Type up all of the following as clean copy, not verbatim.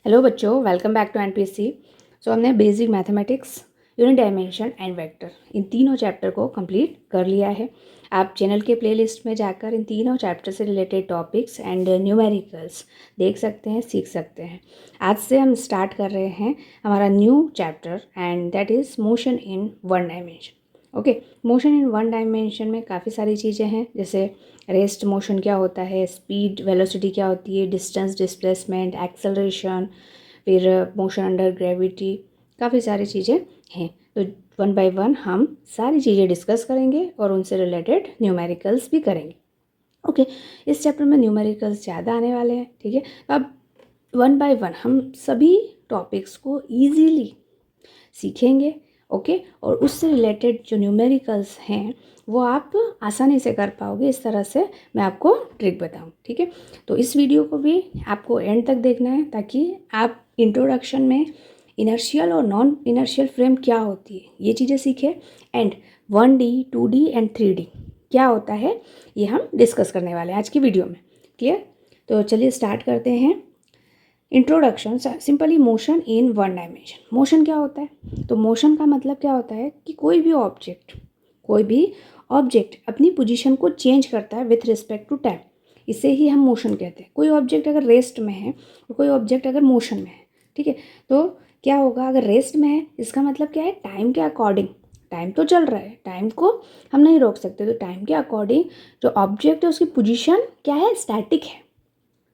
Hello बच्चों, welcome back to NPSC. हमने basic mathematics, unit dimension and vector इन तीनों चैप्टर को कंप्लीट कर लिया है। आप चैनल के प्लेलिस्ट में जाकर इन तीनों चैप्टर से रिलेटेड टॉपिक्स एंड न्यूमेरिकल्स देख सकते हैं, सीख सकते हैं। आज से हम स्टार्ट कर रहे हैं हमारा new chapter and that is motion in one dimension. Okay, motion in one dimension में काफ़ी सारी चीज़ें हैं, जैसे रेस्ट मोशन क्या होता है, स्पीड वेलोसिटी क्या होती है, डिस्टेंस डिस्प्लेसमेंट, एक्सेलरेशन, फिर मोशन अंडर ग्रेविटी, काफ़ी सारी चीज़ें हैं। तो वन बाय वन हम सारी चीज़ें डिस्कस करेंगे और उनसे रिलेटेड न्यूमेरिकल्स भी करेंगे। ओके, इस चैप्टर में न्यूमेरिकल्स ज़्यादा आने वाले हैं। ठीक है, तो अब वन बाय वन हम सभी टॉपिक्स को ईजीली सीखेंगे। ओके, और उससे रिलेटेड जो न्यूमेरिकल्स हैं वो आप आसानी से कर पाओगे। इस तरह से मैं आपको ट्रिक बताऊं। ठीक है, तो इस वीडियो को भी आपको एंड तक देखना है ताकि आप इंट्रोडक्शन में इनर्शियल और नॉन इनर्शियल फ्रेम क्या होती है ये चीज़ें सीखें, and 1D 2D and 3D क्या होता है ये हम डिस्कस करने वाले हैं आज की वीडियो में। क्लियर? तो चलिए स्टार्ट करते हैं। Introduction, simply motion in one dimension. Motion क्या होता है? तो मोशन का मतलब क्या होता है कि कोई भी ऑब्जेक्ट अपनी पोजीशन को चेंज करता है विथ रिस्पेक्ट टू टाइम। इसे ही हम मोशन कहते हैं। कोई ऑब्जेक्ट अगर रेस्ट में है और कोई ऑब्जेक्ट अगर मोशन में है, ठीक है, तो क्या होगा? अगर रेस्ट में है इसका मतलब क्या है? टाइम के अकॉर्डिंग, टाइम तो चल रहा है, टाइम को हम नहीं रोक सकते, तो टाइम के अकॉर्डिंग जो ऑब्जेक्ट है उसकी पोजीशन क्या है? स्टैटिक है,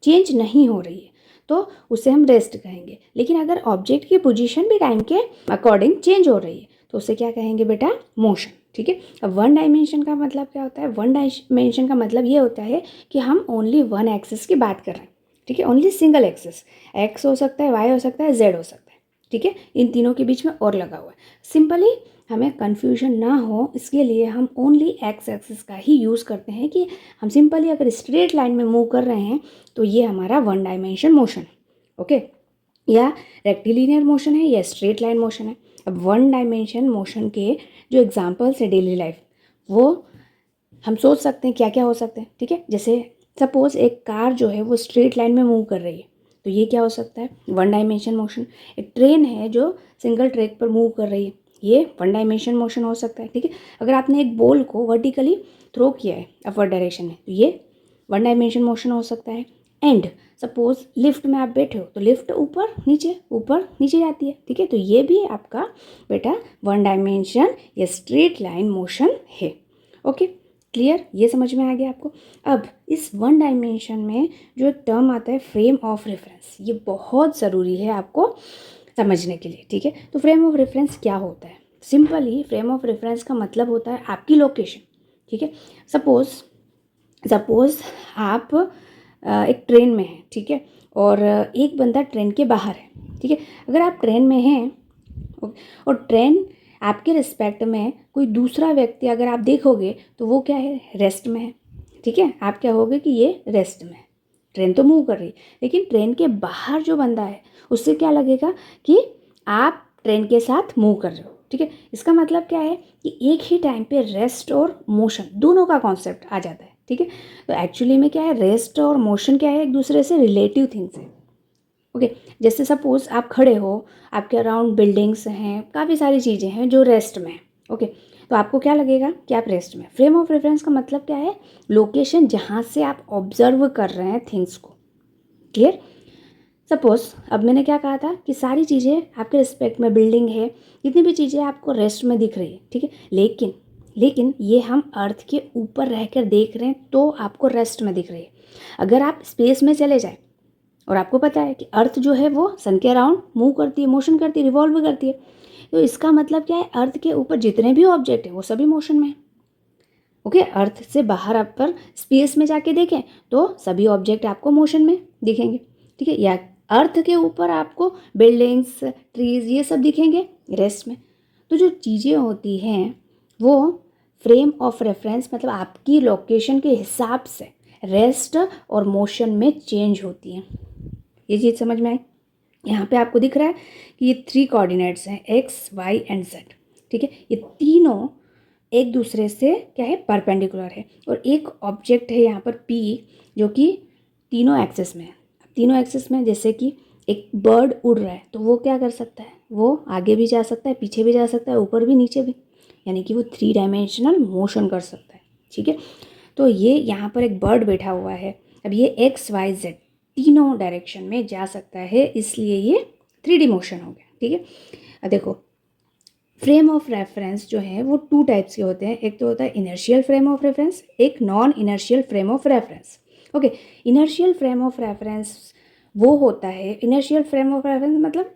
चेंज नहीं हो रही है, तो उसे हम रेस्ट कहेंगे। लेकिन अगर ऑब्जेक्ट की पोजीशन भी टाइम के अकॉर्डिंग चेंज हो रही है तो उसे क्या कहेंगे बेटा? मोशन। ठीक है, अब वन डायमेंशन का मतलब क्या होता है? वन डायमेंशन का मतलब ये होता है कि हम ओनली वन एक्सिस की बात कर रहे हैं। ठीक है, ओनली सिंगल एक्सिस, एक्स हो सकता है, वाई हो सकता है, जेड हो सकता है। ठीक है, इन तीनों के बीच में और लगा हुआ है। सिंपली हमें कन्फ्यूजन ना हो इसके लिए हम ओनली एक्स एक्सिस का ही यूज़ करते हैं कि हम सिंपली अगर स्ट्रेट लाइन में मूव कर रहे हैं तो ये हमारा वन डायमेंशन मोशन है। ओके, या रेक्टिलिनियर मोशन है या स्ट्रेट लाइन मोशन है। अब वन डायमेंशन मोशन के जो एग्जांपल्स है डेली लाइफ, वो हम सोच सकते हैं क्या क्या हो सकते हैं। ठीक है, जैसे सपोज एक कार जो है वो स्ट्रेट लाइन में मूव कर रही है तो ये क्या हो सकता है? One dimension motion. एक ट्रेन है जो सिंगल ट्रैक पर मूव कर रही है, ये वन डायमेंशन मोशन हो सकता है। ठीक है, अगर आपने एक बॉल को वर्टिकली थ्रो किया है अपवर्ड डायरेक्शन में तो ये वन डायमेंशन मोशन हो सकता है। एंड सपोज लिफ्ट में आप बैठे हो तो लिफ्ट ऊपर नीचे जाती है। ठीक है, तो ये भी आपका बेटा वन डायमेंशन या स्ट्रेट लाइन मोशन है। Okay, clear? ये समझ में आ गया आपको? अब इस वन डायमेंशन में जो एक टर्म आता है फ्रेम ऑफ रेफरेंस, ये बहुत ज़रूरी है आपको समझने के लिए। ठीक है, तो फ्रेम ऑफ रेफरेंस क्या होता है? सिंपली फ्रेम ऑफ रेफरेंस का मतलब होता है आपकी लोकेशन। ठीक है, सपोज आप एक ट्रेन में हैं, ठीक है, और एक बंदा ट्रेन के बाहर है। ठीक है, अगर आप ट्रेन में हैं और ट्रेन आपके रिस्पेक्ट में कोई दूसरा व्यक्ति अगर आप देखोगे तो वो क्या है? रेस्ट में है। ठीक है, आप क्या होगे कि ये रेस्ट में है, ट्रेन तो मूव कर रही है, लेकिन ट्रेन के बाहर जो बंदा है उससे क्या लगेगा कि आप ट्रेन के साथ मूव कर रहे हो। ठीक है, इसका मतलब क्या है कि एक ही टाइम पे रेस्ट और मोशन दोनों का कॉन्सेप्ट आ जाता है। ठीक है, तो एक्चुअली में क्या है? रेस्ट और मोशन क्या है? एक दूसरे से रिलेटिव थिंग्स है। ओके, जैसे सपोज आप खड़े हो, आपके अराउंड बिल्डिंग्स हैं, काफ़ी सारी चीज़ें हैं जो रेस्ट में हैं। ओके, तो आपको क्या लगेगा कि आप रेस्ट में। फ्रेम ऑफ रेफरेंस का मतलब क्या है? लोकेशन जहाँ से आप ऑब्जर्व कर रहे हैं थिंग्स को। क्लियर? सपोज अब मैंने क्या कहा था कि सारी चीज़ें आपके रिस्पेक्ट में, बिल्डिंग है, जितनी भी चीज़ें आपको रेस्ट में दिख रही है। ठीक है, लेकिन ये हम अर्थ के ऊपर रहकर देख रहे हैं तो आपको रेस्ट में दिख रही है। अगर आप स्पेस में चले जाए और आपको पता है कि अर्थ जो है वो सन के अराउंड मूव करती है, मोशन करती है, रिवॉल्व करती है, तो इसका मतलब क्या है? अर्थ के ऊपर जितने भी ऑब्जेक्ट हैं वो सभी मोशन में है। ओके, अर्थ से बाहर आप पर स्पेस में जाके देखें तो सभी ऑब्जेक्ट आपको मोशन में दिखेंगे। ठीक है, या अर्थ के ऊपर आपको बिल्डिंग्स, ट्रीज, ये सब दिखेंगे रेस्ट में। तो जो चीज़ें होती हैं वो फ्रेम ऑफ रेफरेंस मतलब आपकी लोकेशन के हिसाब से रेस्ट और मोशन में चेंज होती हैं। ये चीज़ समझ में आई? यहाँ पे आपको दिख रहा है कि ये 3 कोऑर्डिनेट्स हैं, एक्स वाई एंड जेड। ठीक है, ये तीनों एक दूसरे से क्या है? परपेंडिकुलर है। और एक ऑब्जेक्ट है यहाँ पर पी जो कि तीनों एक्सिस में है। तीनों एक्सिस में जैसे कि एक बर्ड उड़ रहा है तो वो क्या कर सकता है, वो आगे भी जा सकता है, पीछे भी जा सकता है, ऊपर भी नीचे भी, यानी कि वो 3 डायमेंशनल मोशन कर सकता है। ठीक है, तो ये यहाँ पर एक बर्ड बैठा हुआ है, अब ये XYZ तीनों डायरेक्शन में जा सकता है, इसलिए ये 3D मोशन हो गया। ठीक है, अब देखो फ्रेम ऑफ रेफरेंस जो है वो 2 टाइप्स के होते हैं, एक तो होता है इनर्शियल फ्रेम ऑफ रेफरेंस, एक non inertial frame of reference. Okay, inertial frame of reference वो होता है, इनर्शियल फ्रेम ऑफ रेफरेंस मतलब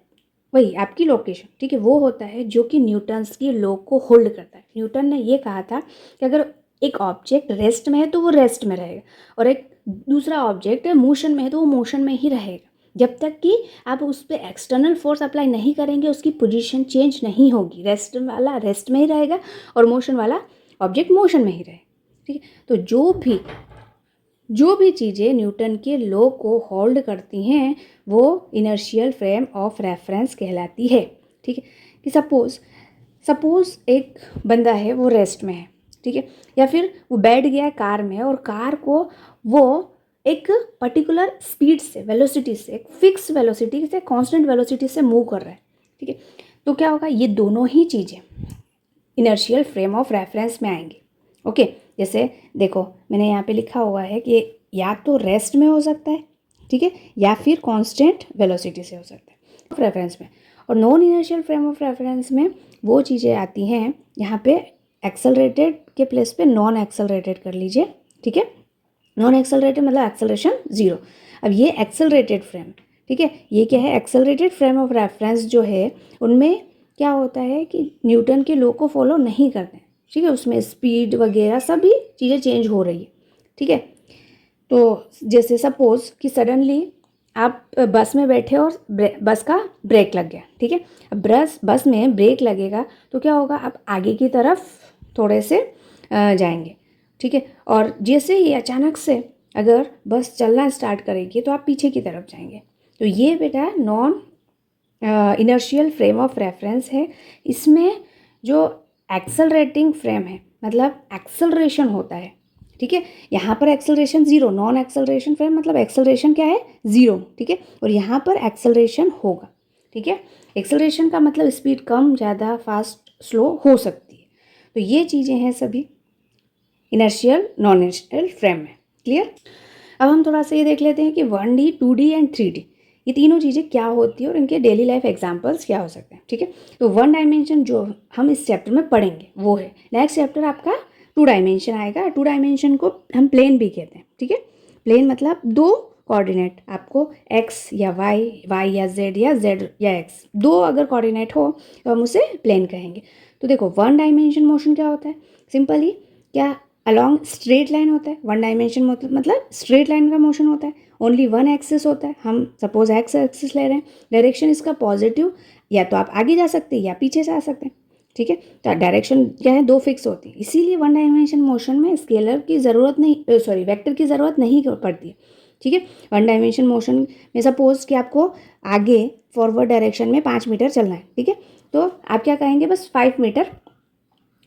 वही आपकी लोकेशन। ठीक है, वो होता है जो कि न्यूटन्स की लॉ को होल्ड करता है। न्यूटन ने ये कहा था कि अगर एक ऑब्जेक्ट रेस्ट में है तो वो रेस्ट में रहेगा, और एक दूसरा ऑब्जेक्ट मोशन में है तो वो मोशन में ही रहेगा, जब तक कि आप उस पर एक्सटर्नल फोर्स अप्लाई नहीं करेंगे उसकी पोजीशन चेंज नहीं होगी। रेस्ट वाला रेस्ट में ही रहेगा और मोशन वाला ऑब्जेक्ट मोशन में ही रहेगा। ठीक है, तो जो भी चीज़ें न्यूटन के लॉ को होल्ड करती हैं वो इनर्शियल फ्रेम ऑफ रेफरेंस कहलाती है। ठीक है, कि सपोज़ एक बंदा है वो रेस्ट में है, ठीक है, या फिर वो बैठ गया है कार में और कार को वो एक पर्टिकुलर स्पीड से, वेलोसिटी से, एक फिक्स वेलोसिटी से, कांस्टेंट वेलोसिटी से मूव कर रहा है। ठीक है, तो क्या होगा, ये दोनों ही चीज़ें इनर्शियल फ्रेम ऑफ रेफरेंस में आएंगी। ओके, जैसे देखो मैंने यहाँ पे लिखा हुआ है कि या तो रेस्ट में हो सकता है, ठीक है, या फिर कांस्टेंट वेलोसिटी से हो सकता है रेफरेंस में। और non inertial frame of reference में वो चीज़ें आती हैं, यहाँ पे एक्सेलरेटेड के प्लेस पे नॉन एक्सेलरेटेड कर लीजिए। ठीक है, नॉन एक्सेलरेटेड मतलब एक्सेलरेशन 0। अब ये एक्सेलरेटेड फ्रेम, ठीक है, ये क्या है, एक्सेलरेटेड फ्रेम ऑफ रेफरेंस जो है उनमें क्या होता है कि न्यूटन के लॉ को फॉलो नहीं करते हैं। ठीक है, उसमें स्पीड वगैरह सभी चीज़ें चेंज हो रही है। ठीक है, तो जैसे सपोज़ कि सडनली आप बस में बैठे और बस का ब्रेक लग गया। ठीक है, अब बस में ब्रेक लगेगा तो क्या होगा, आप आगे की तरफ थोड़े से जाएंगे। ठीक है, और जैसे ही अचानक से अगर बस चलना स्टार्ट करेगी तो आप पीछे की तरफ जाएंगे। तो ये बेटा non inertial frame of reference है। इसमें जो एक्सेलरेटिंग फ्रेम है मतलब एक्सेलरेशन होता है। ठीक है, यहाँ पर एक्सेलरेशन 0, नॉन एक्सेलरेशन फ्रेम मतलब एक्सेलरेशन क्या है, 0। ठीक है, और यहाँ पर एक्सेलरेशन होगा। ठीक है, एक्सेलरेशन का मतलब स्पीड कम, ज़्यादा, फास्ट, स्लो हो सकती है। तो ये चीज़ें हैं सभी इनर्शियल नॉन इनर्शियल फ्रेम में। क्लियर। अब हम थोड़ा सा ये देख लेते हैं कि 1D 2D एंड 3D ये तीनों चीज़ें क्या होती है और इनके डेली लाइफ एग्जांपल्स क्या हो सकते हैं। ठीक है, तो 1 डायमेंशन जो हम इस चैप्टर में पढ़ेंगे वो है, नेक्स्ट चैप्टर आपका 2 डायमेंशन आएगा। 2 डायमेंशन को हम प्लेन भी कहते हैं। ठीक है, प्लेन मतलब 2 कोऑर्डिनेट, आपको x या y या z या z या x, 2 अगर कोऑर्डिनेट हो तो हम उसे प्लेन कहेंगे। तो देखो 1 डायमेंशन मोशन क्या होता है, सिंपली क्या अलॉन्ग स्ट्रेट लाइन होता है। 1 डायमेंशन मतलब स्ट्रेट लाइन का मोशन होता है, ओनली 1 एक्सिस होता है। हम सपोज x एक्सिस ले रहे हैं, डायरेक्शन इसका पॉजिटिव, या तो आप आगे जा सकते हैं या पीछे जा सकते हैं। ठीक है, तो डायरेक्शन क्या है, 2 फिक्स होती है, इसीलिए 1 डायमेंशन मोशन में स्केलर की ज़रूरत नहीं, सॉरी वेक्टर की ज़रूरत नहीं पड़ती है। ठीक है, 1 डायमेंशन मोशन में सपोज कि आपको आगे फॉरवर्ड डायरेक्शन में 5 मीटर चलना है। ठीक है, तो आप क्या कहेंगे, बस 5 मीटर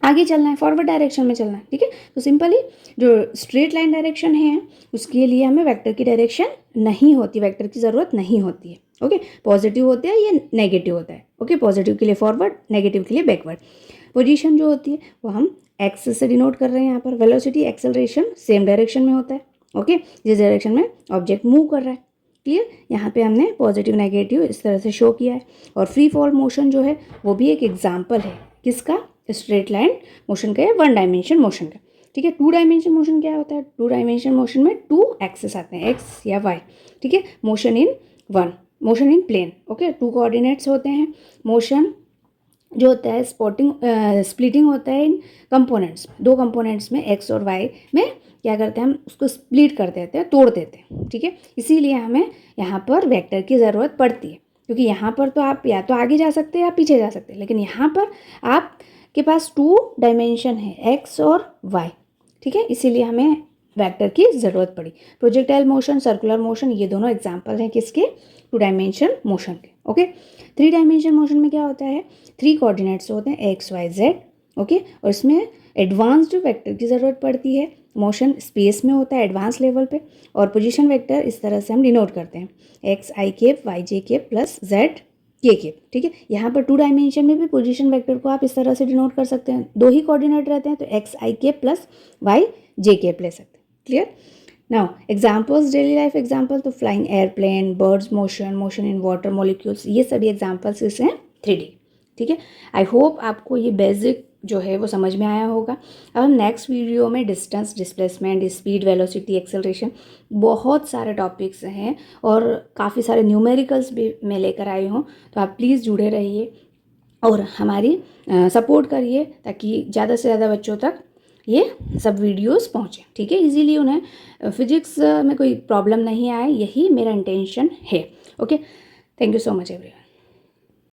आगे चलना है, फॉरवर्ड डायरेक्शन में चलना है। ठीक है, तो सिंपली जो स्ट्रेट लाइन डायरेक्शन है उसके लिए हमें वेक्टर की डायरेक्शन नहीं होती, वेक्टर की ज़रूरत नहीं होती है। ओके, पॉजिटिव होता है या नेगेटिव होता है। ओके, पॉजिटिव के लिए फॉरवर्ड, नेगेटिव के लिए बैकवर्ड। पोजीशन जो होती है वो हम एक्स से डिनोट कर रहे हैं यहाँ पर। वेलोसिटी, एक्सेलरेशन सेम डायरेक्शन में होता है। ओके, जिस डायरेक्शन में ऑब्जेक्ट मूव कर रहा है। क्लियर, यहाँ पे हमने पॉजिटिव नेगेटिव इस तरह से शो किया है। और फ्री फॉल मोशन जो है वो भी एक एग्जाम्पल है किसका, स्ट्रेट लाइन मोशन का या 1 डायमेंशन मोशन का। ठीक है, 2 डायमेंशन मोशन क्या होता है, 2 डायमेंशन मोशन में 2 एक्सेस आते हैं, एक्स या वाई। ठीक है, motion in plane. Okay, 2 coordinates होते हैं। मोशन जो होता है स्प्लिटिंग होता है इन कंपोनेंट्स, 2 कंपोनेंट्स में एक्स और वाई में क्या करते हैं, हम उसको स्प्लिट कर देते हैं, तोड़ देते हैं। ठीक है, इसीलिए हमें यहाँ पर वेक्टर की ज़रूरत पड़ती है, क्योंकि यहाँ पर तो आप या तो आगे जा सकते हैं या पीछे जा सकते हैं, लेकिन यहाँ पर आपके पास 2 डायमेंशन है, एक्स और वाई। ठीक है, इसीलिए हमें वेक्टर की ज़रूरत पड़ी। प्रोजेक्टाइल मोशन, सर्कुलर मोशन, ये दोनों एग्जाम्पल हैं किसके, 2 डायमेंशन मोशन के। ओके, 3 डायमेंशन मोशन में क्या होता है, 3 कोऑर्डिनेट्स होते हैं, एक्स वाई जेड। ओके, और इसमें एडवांस्ड वेक्टर की ज़रूरत पड़ती है, मोशन स्पेस में होता है एडवांस लेवल पे, और पोजीशन वेक्टर इस तरह से हम डिनोट करते हैं x i cap y j cap plus z k cap. ठीक है, यहाँ पर 2 डायमेंशन में भी पोजीशन वेक्टर को आप इस तरह से डिनोट कर सकते हैं, 2 ही कोऑर्डिनेट रहते हैं तो x i cap plus y j cap ले सकते हैं। Clear? Now examples, daily life example, तो flying airplane, birds motion, motion in water molecules, ये सभी एग्जाम्पल्स इसे हैं 3D। ठीक है, आई होप आपको ये बेसिक जो है वो समझ में आया होगा। अब हम नेक्स्ट वीडियो में distance, displacement, speed, velocity, acceleration, बहुत सारे टॉपिक्स हैं और काफ़ी सारे न्यूमेरिकल्स भी मैं लेकर आई हूँ, तो आप प्लीज़ जुड़े रहिए और हमारी सपोर्ट करिए ताकि ज़्यादा से ज़्यादा बच्चों तक ये सब वीडियोस पहुँचें। ठीक है, इजीली उन्हें फिजिक्स में कोई प्रॉब्लम नहीं आए, यही मेरा इंटेंशन है। Okay, thank you so much everyone.